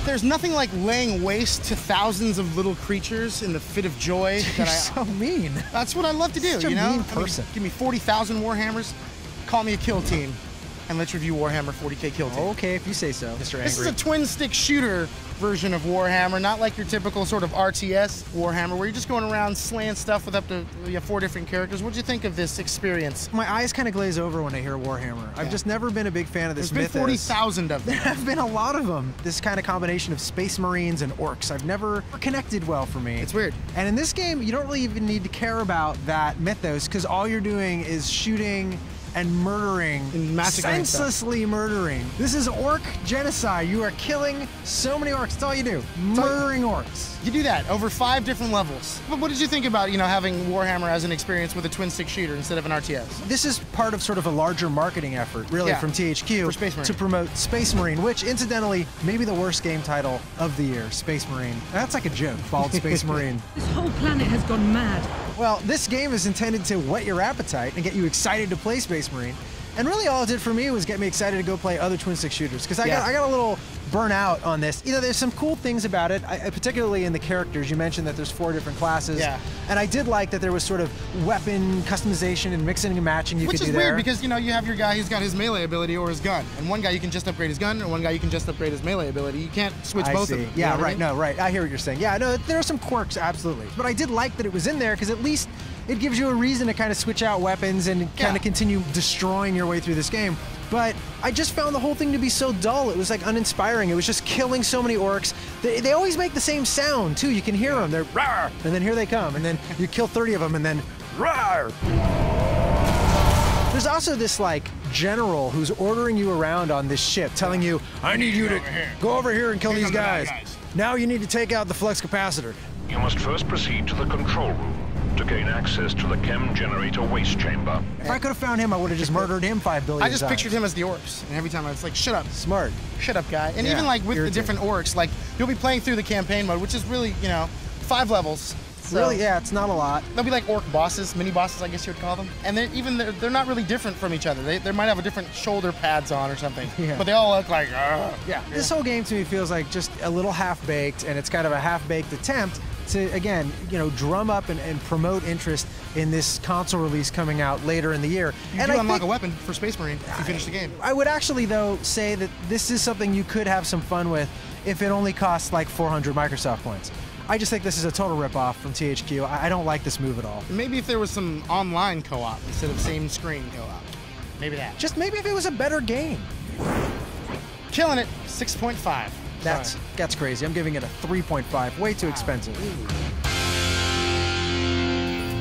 There's nothing like laying waste to thousands of little creatures in the fit of joy. You're so mean. That's what I love to do, Such a you know? mean person. Give me 40,000 Warhammers, call me a kill team, and let's review Warhammer 40K Kill Team. Okay, if you say so, Mr. Angry. This is a twin-stick shooter version of Warhammer, not like your typical sort of RTS Warhammer, where you're just going around slaying stuff with up to 4 different characters. What'd you think of this experience? My eyes kind of glaze over when I hear Warhammer. I've just never been a big fan of this mythos. There's been 40,000 of them. There have been a lot of them. This kind of combination of Space Marines and Orcs. I've never connected well for me. It's weird. And in this game, you don't really even need to care about that mythos, because all you're doing is shooting and murdering, senselessly murdering. This is orc genocide. You are killing so many orcs. That's all you do. Murdering orcs. You do that over 5 different levels. But what did you think about, having Warhammer as an experience with a twin-stick shooter instead of an RTS? This is part of sort of a larger marketing effort, really, from THQ for Space Marine. To promote Space Marine, which, incidentally, may be the worst game title of the year, Space Marine. That's like a joke, Bald Space Marine. This whole planet has gone mad. Well, this game is intended to whet your appetite and get you excited to play Space Marine. And really all it did for me was get me excited to go play other twin-stick shooters, because I got a little burnt out on this. There's some cool things about it, particularly in the characters. You mentioned that there's 4 different classes. Yeah. And I did like that there was sort of weapon customization and mixing and matching you could do there. Which is weird, because, you have your guy who's got his melee ability or his gun. And one guy you can just upgrade his gun, and one guy you can just upgrade his melee ability. You can't switch both of them. Yeah, right. No, right. I hear what you're saying. Yeah, no, there are some quirks, absolutely. But I did like that it was in there, because at least it gives you a reason to kind of switch out weapons and kind of continue destroying your way through this game. But I just found the whole thing to be so dull. It was like uninspiring. It was just killing so many orcs. They always make the same sound too. You can hear them. They're rawr, and then here they come, and then you kill 30 of them, and then rawr. There's also this like general who's ordering you around on this ship, telling you, "I need you to go over here and kill these guys. Now you need to take out the flux capacitor." You must first proceed to the control room to gain access to the chem generator waste chamber. If I could have found him, I would have just murdered him 5 billion I just pictured him as the orcs, and every time I was like, shut up. Smart. Shut up, guy. And even like with the different orcs, like you'll be playing through the campaign mode, which is really, 5 levels. So really, yeah, it's not a lot. They'll be like orc bosses, mini bosses, I guess you would call them. And they're not really different from each other. They might have a different shoulder pads on or something. Yeah. But they all look like, yeah. This whole game to me feels like just a little half-baked, and it's kind of a half-baked attempt to, again, drum up and promote interest in this console release coming out later in the year. You do unlock a weapon for Space Marine if you finish the game. I would actually, though, say that this is something you could have some fun with if it only costs like 400 Microsoft points. I just think this is a total ripoff from THQ. I don't like this move at all. Maybe if there was some online co-op instead of same screen co-op. Maybe that. Just maybe if it was a better game. Killing it, 6.5. That's crazy. I'm giving it a 3.5. Way too expensive. Ooh.